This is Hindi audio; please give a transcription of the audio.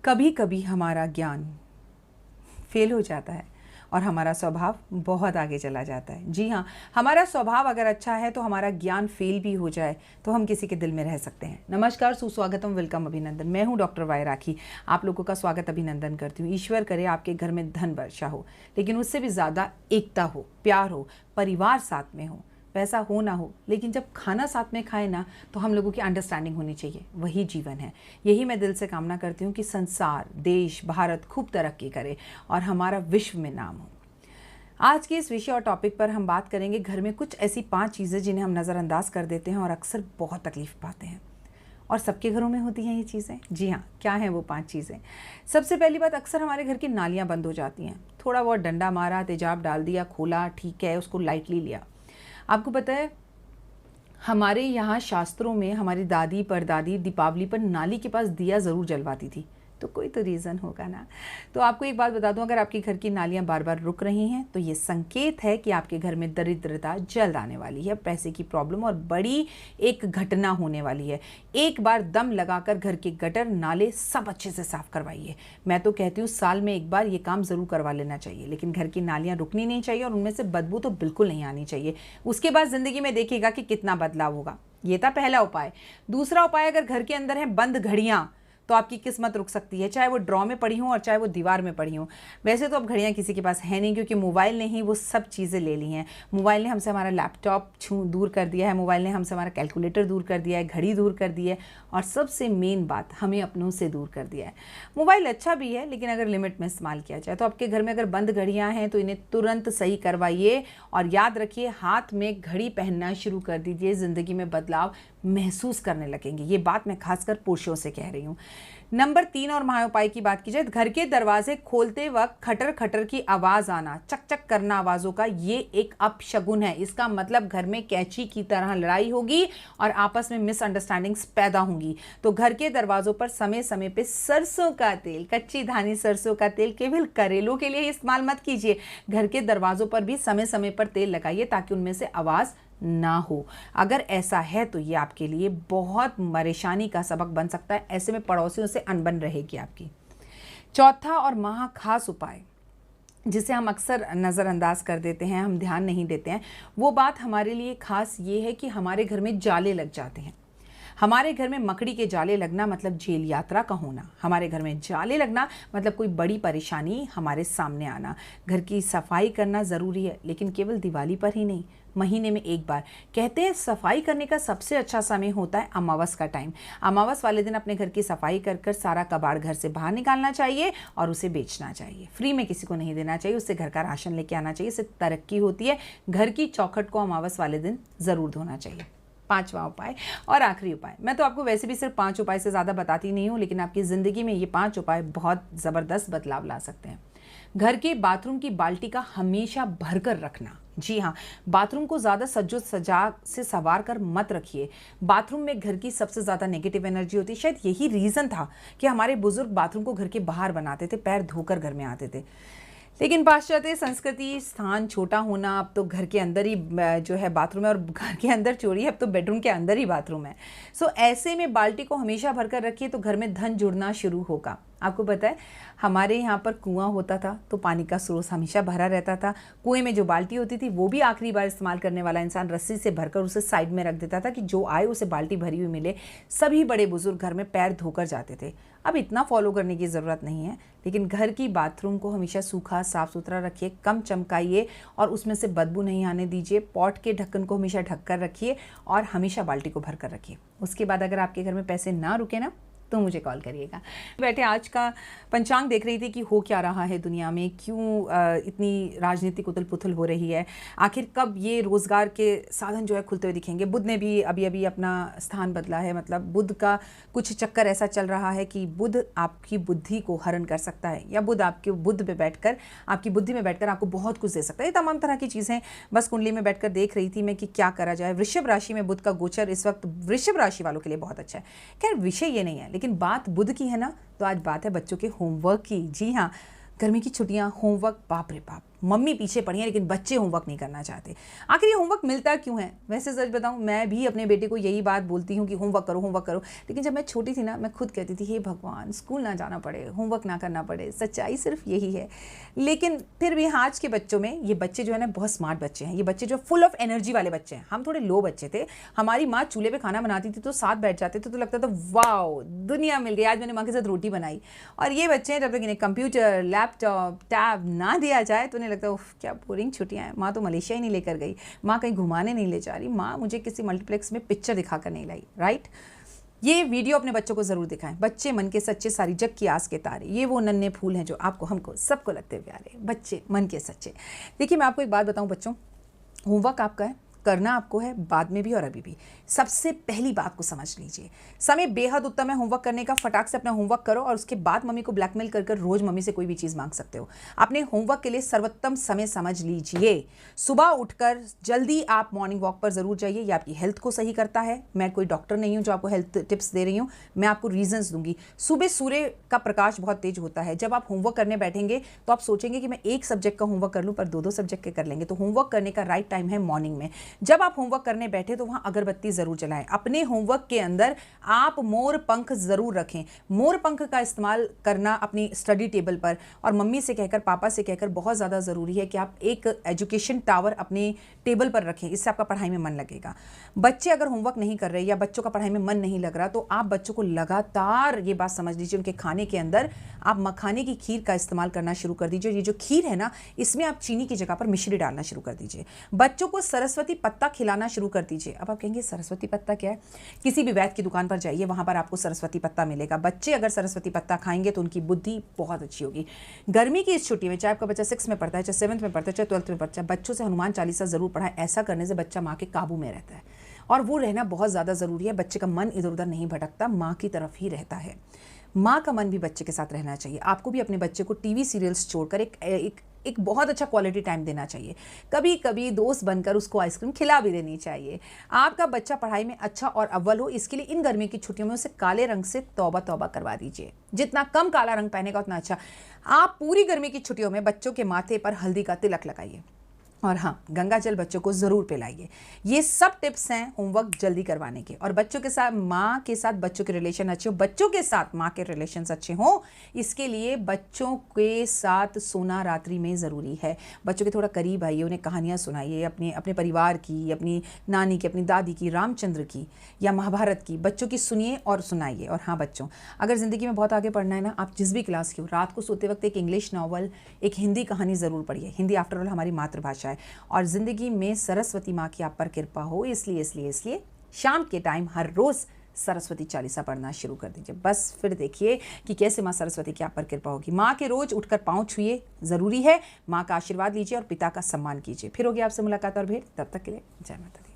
कभी कभी हमारा ज्ञान फेल हो जाता है और हमारा स्वभाव बहुत आगे चला जाता है। जी हाँ, हमारा स्वभाव अगर अच्छा है तो हमारा ज्ञान फेल भी हो जाए तो हम किसी के दिल में रह सकते हैं। नमस्कार, सुस्वागतम, वेलकम, अभिनंदन। मैं हूँ डॉक्टर वाई राखी। आप लोगों का स्वागत अभिनंदन करती हूँ। ईश्वर करे आपके घर में धन वर्षा हो, लेकिन उससे भी ज़्यादा एकता हो, प्यार हो, परिवार साथ में हो। पैसा हो ना हो, लेकिन जब खाना साथ में खाए ना तो हम लोगों की अंडरस्टैंडिंग होनी चाहिए। वही जीवन है। यही मैं दिल से कामना करती हूँ कि संसार, देश, भारत खूब तरक्की करे और हमारा विश्व में नाम हो। आज के इस विषय और टॉपिक पर हम बात करेंगे घर में कुछ ऐसी 5 चीज़ें जिन्हें हम नज़रअंदाज कर देते हैं और अक्सर बहुत तकलीफ पाते हैं, और सबके घरों में होती हैं ये चीज़ें। जी हाँ, क्या हैं वो 5 चीज़ें? सबसे पहली बात, अक्सर हमारे घर की नालियाँ बंद हो जाती हैं। थोड़ा बहुत डंडा मारा, तेजाब डाल दिया, खोला, ठीक है, उसको लाइटली लिया। आपको पता है, हमारे यहाँ शास्त्रों में हमारी दादी परदादी दीपावली पर नाली के पास दिया ज़रूर जलवाती थी। तो कोई तो रीज़न होगा ना। तो आपको एक बात बता दूं, अगर आपके घर की नालियाँ बार बार रुक रही हैं तो ये संकेत है कि आपके घर में दरिद्रता जल्द आने वाली है, पैसे की प्रॉब्लम और बड़ी एक घटना होने वाली है। एक बार दम लगाकर घर के गटर नाले सब अच्छे से साफ करवाइए। मैं तो कहती हूँ साल में एक बार ये काम ज़रूर करवा लेना चाहिए, लेकिन घर की नालियाँ रुकनी नहीं चाहिए और उनमें से बदबू तो बिल्कुल नहीं आनी चाहिए। उसके बाद ज़िंदगी में देखिएगा कि कितना बदलाव होगा। ये था पहला उपाय। दूसरा उपाय, अगर घर के अंदर है बंद घड़ियाँ तो आपकी किस्मत रुक सकती है, चाहे वो ड्रॉ में पड़ी हो और चाहे वो दीवार में पड़ी हो। वैसे तो अब घड़ियाँ किसी के पास है नहीं, क्योंकि मोबाइल ने ही वो सब चीज़ें ले ली हैं। मोबाइल ने हमसे हमारा लैपटॉप दूर कर दिया है, मोबाइल ने हमसे हमारा कैलकुलेटर दूर कर दिया है, घड़ी दूर कर दी है, और सबसे मेन बात, हमें अपनों से दूर कर दिया है। मोबाइल अच्छा भी है, लेकिन अगर लिमिट में इस्तेमाल किया जाए। तो आपके घर में अगर बंद घड़ियाँ हैं तो इन्हें तुरंत सही करवाइए और याद रखिए, हाथ में घड़ी पहनना शुरू कर दीजिए। ज़िंदगी में बदलाव महसूस करने लगेंगे। ये बात मैं खासकर पुरुषों से कह रही हूँ। नंबर 3 और महाउपाय की बात की जाए, घर के दरवाजे खोलते वक्त खटर खटर की आवाज़ आना, चक चक करना आवाज़ों का, ये एक अपशगुन है। इसका मतलब घर में कैंची की तरह लड़ाई होगी और आपस में मिसअंडरस्टैंडिंग्स पैदा होंगी। तो घर के दरवाज़ों पर समय समय पे सरसों का तेल, कच्ची धानी सरसों का तेल, केवल करेलों के लिए इस्तेमाल मत कीजिए। घर के दरवाज़ों पर भी समय समय पर तेल लगाइए ताकि उनमें से आवाज़ ना हो। अगर ऐसा है तो ये आपके लिए बहुत परेशानी का सबक बन सकता है। ऐसे में पड़ोसियों से अनबन रहेगी आपकी। चौथा और महा खास उपाय, जिसे हम अक्सर नज़रअंदाज कर देते हैं, हम ध्यान नहीं देते हैं, वो बात हमारे लिए खास ये है कि हमारे घर में जाले लग जाते हैं। हमारे घर में मकड़ी के जाले लगना मतलब जेल यात्रा का होना। हमारे घर में जाले लगना मतलब कोई बड़ी परेशानी हमारे सामने आना। घर की सफाई करना ज़रूरी है, लेकिन केवल दिवाली पर ही नहीं, महीने में एक बार। कहते हैं सफाई करने का सबसे अच्छा समय होता है अमावस का टाइम। अमावस वाले दिन अपने घर की सफाई कर कर सारा कबाड़ घर से बाहर निकालना चाहिए और उसे बेचना चाहिए। फ्री में किसी को नहीं देना चाहिए, उससे घर का राशन लेके आना चाहिए, इससे तरक्की होती है। घर की चौखट को अमावस वाले दिन ज़रूर धोना चाहिए। 5वां उपाय और आखिरी उपाय, मैं तो आपको वैसे भी सिर्फ 5 उपाय से ज़्यादा बताती नहीं हूँ, लेकिन आपकी ज़िंदगी में ये 5 उपाय बहुत ज़बरदस्त बदलाव ला सकते हैं। घर के बाथरूम की बाल्टी का हमेशा भरकर रखना। जी हाँ, बाथरूम को ज़्यादा सज्जो सजा से संवार कर मत रखिए। बाथरूम में घर की सबसे ज़्यादा नेगेटिव एनर्जी होती है। शायद यही रीज़न था कि हमारे बुजुर्ग बाथरूम को घर के बाहर बनाते थे, पैर धोकर घर में आते थे। लेकिन पाश्चात्य संस्कृति, स्थान छोटा होना, अब तो घर के अंदर ही जो है बाथरूम है, और घर के अंदर चोरी है, अब तो बेडरूम के अंदर ही बाथरूम है। सो ऐसे में बाल्टी को हमेशा भरकर रखिए तो घर में धन जुड़ना शुरू होगा। आपको पता है, हमारे यहाँ पर कुआं होता था तो पानी का स्रोत हमेशा भरा रहता था। कुएं में जो बाल्टी होती थी वो भी आखिरी बार इस्तेमाल करने वाला इंसान रस्सी से भरकर उसे साइड में रख देता था कि जो आए उसे बाल्टी भरी हुई मिले। सभी बड़े बुजुर्ग घर में पैर धोकर जाते थे। अब इतना फॉलो करने की ज़रूरत नहीं है, लेकिन घर की बाथरूम को हमेशा सूखा साफ़ सुथरा रखिए, कम चमकाइए और उसमें से बदबू नहीं आने दीजिए। पॉट के ढक्कन को हमेशा ढक कर रखिए और हमेशा बाल्टी को भर कर रखिए। उसके बाद अगर आपके घर में पैसे ना रुके ना तो मुझे कॉल करिएगा। बैठे आज का पंचांग देख रही थी कि हो क्या रहा है दुनिया में, क्यों इतनी राजनीतिक उथल पुथल हो रही है, आखिर कब ये रोज़गार के साधन जो है खुलते हुए दिखेंगे। बुध ने भी अभी अभी अपना स्थान बदला है, मतलब बुध का कुछ चक्कर ऐसा चल रहा है कि बुध आपकी बुद्धि को हरण कर सकता है, या बुध आपके बुद्ध पे बैठकर, आपकी बुद्धि में बैठकर आपको बहुत कुछ दे सकता है। ये तमाम तरह की चीज़ें बस कुंडली में बैठकर देख रही थी मैं कि क्या करा जाए। वृषभ राशि में बुध का गोचर इस वक्त वृषभ राशि वालों के लिए बहुत अच्छा है। खैर विषय ये नहीं है, लेकिन बात बुध की है ना, तो आज बात है बच्चों के होमवर्क की। जी हाँ, गर्मी की छुट्टियां, होमवर्क, बाप रे बाप, मम्मी पीछे पड़ी है लेकिन बच्चे होमवर्क नहीं करना चाहते। आखिर ये होमवर्क मिलता क्यों है? वैसे सच बताऊं, मैं भी अपने बेटे को यही बात बोलती हूँ कि होमवर्क करो, होमवर्क करो। लेकिन जब मैं छोटी थी ना, मैं खुद कहती थी हे भगवान, स्कूल ना जाना पड़े, होमवर्क ना करना पड़े। सच्चाई सिर्फ यही है। लेकिन फिर भी आज के बच्चों में, ये बच्चे जो है ना बहुत स्मार्ट बच्चे हैं। ये बच्चे जो फुल ऑफ एनर्जी वाले बच्चे हैं। हम थोड़े लो बच्चे थे। हमारी माँ चूल्हे पे खाना बनाती थी तो साथ बैठ जाते थे तो लगता था वाओ दुनिया मिल गई, आज मैंने माँ के साथ रोटी बनाई। और ये बच्चे हैं, जब तक इन्हें कंप्यूटर, लैपटॉप, टैब ना दिया जाए तो उन्हें लगता है उफ क्या बोरिंग छुट्टियाँ हैं। माँ तो मलेशिया ही नहीं लेकर गई, माँ कहीं घुमाने नहीं ले जा रही, माँ मुझे किसी मल्टीप्लेक्स में पिक्चर दिखाकर नहीं लाई। राइट? ये वीडियो अपने बच्चों को ज़रूर दिखाएं। बच्चे मन के सच्चे, सारी जग की आस के तारे, ये वो नन्हे फूल हैं जो आपको, हमको, सबको लगते प्यारे। बच्चे मन के सच्चे। देखिए मैं आपको एक बात बताऊं बच्चों, होमवर्क आपका है, करना आपको है, बाद में भी और अभी भी। सबसे पहली बात को समझ लीजिए, समय बेहद उत्तम है होमवर्क करने का। फटाक से अपना होमवर्क करो और उसके बाद मम्मी को ब्लैकमेल कर रोज मम्मी से कोई भी चीज़ मांग सकते हो। अपने होमवर्क के लिए सर्वोत्तम समय समझ लीजिए। सुबह उठकर जल्दी आप मॉर्निंग वॉक पर ज़रूर जाइए। ये आपकी हेल्थ को सही करता है। मैं कोई डॉक्टर नहीं हूँ जो आपको हेल्थ टिप्स दे रही हूँ, मैं आपको रीजंस दूंगी। सुबह सूर्य का प्रकाश बहुत तेज होता है। जब आप होमवर्क करने बैठेंगे तो आप सोचेंगे कि मैं एक सब्जेक्ट का होमवर्क कर लूँ, पर दो सब्जेक्ट के कर लेंगे। तो होमवर्क करने का राइट टाइम है मॉर्निंग में। जब आप होमवर्क करने बैठे तो वहां अगरबत्ती जरूर जलाएं। अपने होमवर्क के अंदर आप मोर पंख जरूर रखें। मोर पंख का इस्तेमाल करना अपनी स्टडी टेबल पर, और मम्मी से कहकर, पापा से कहकर, बहुत ज़्यादा ज़रूरी है कि आप एक एजुकेशन टावर अपने टेबल पर रखें। इससे आपका पढ़ाई में मन लगेगा। बच्चे अगर होमवर्क नहीं कर रहे या बच्चों का पढ़ाई में मन नहीं लग रहा तो आप बच्चों को लगातार ये बात समझ लीजिए, उनके खाने के अंदर आप मखाने की खीर का इस्तेमाल करना शुरू कर दीजिए। ये जो खीर है ना, इसमें आप चीनी की जगह पर मिश्री डालना शुरू कर दीजिए। बच्चों को सरस्वती पत्ता खिलाना शुरू कर दीजिए। अब आप कहेंगे सरस्वती पत्ता क्या है? किसी भी वैद्य की दुकान पर जाइए, वहां पर आपको सरस्वती पत्ता मिलेगा। बच्चे अगर सरस्वती पत्ता खाएंगे तो उनकी बुद्धि बहुत अच्छी होगी। गर्मी की इस छुट्टी में, चाहे आपका बच्चा 6 में पढ़ता है, चाहे 7th में पढ़ता है, चाहे 12th में पढ़ता है, बच्चों से हनुमान चालीसा जरूर पढ़ाएं। ऐसा करने से बच्चा माँ के काबू में रहता है, और वो रहना बहुत ज़्यादा ज़रूरी है। बच्चे का मन इधर उधर नहीं भटकता, माँ की तरफ ही रहता है। माँ का मन भी बच्चे के साथ रहना चाहिए। आपको भी अपने बच्चे को टीवी सीरियल्स छोड़कर एक बहुत अच्छा क्वालिटी टाइम देना चाहिए। कभी कभी दोस्त बनकर उसको आइसक्रीम खिला भी देनी चाहिए। आपका बच्चा पढ़ाई में अच्छा और अव्वल हो, इसके लिए इन गर्मी की छुट्टियों में उसे काले रंग से तौबा तौबा करवा दीजिए। जितना कम काला रंग पहनेगा उतना अच्छा। आप पूरी गर्मी की छुट्टियों में बच्चों के माथे पर हल्दी का तिलक लगाइए, और हाँ, गंगा जल बच्चों को ज़रूर पिलाइए। ये सब टिप्स हैं होमवर्क जल्दी करवाने के। और बच्चों के साथ, माँ के साथ बच्चों के रिलेशन अच्छे हो, बच्चों के साथ माँ के रिलेशन अच्छे हों, इसके लिए बच्चों के साथ सोना रात्रि में ज़रूरी है। बच्चों के थोड़ा करीब आइए, उन्हें कहानियाँ सुनाइए, अपने परिवार की, अपनी नानी की, अपनी दादी की, रामचंद्र की या महाभारत की। बच्चों की सुनिए और सुनाइए। और हाँ बच्चों, अगर ज़िंदगी में बहुत आगे पढ़ना है ना, आप जिस भी क्लास की हो, रात को सोते वक्त एक इंग्लिश नॉवल, एक हिंदी कहानी ज़रूर पढ़िए। हिंदी आफ्टर ऑल हमारी मातृभाषा। और जिंदगी में सरस्वती माँ की आप पर कृपा हो, इसलिए शाम के टाइम हर रोज सरस्वती चालीसा पढ़ना शुरू कर दीजिए। बस फिर देखिए कि कैसे माँ सरस्वती की आप पर कृपा होगी। माँ के रोज उठकर पाँव छुइए, जरूरी है। माँ का आशीर्वाद लीजिए और पिता का सम्मान कीजिए। फिर होगी आपसे मुलाकात और भेंट। तब तक के लिए जय माता दी।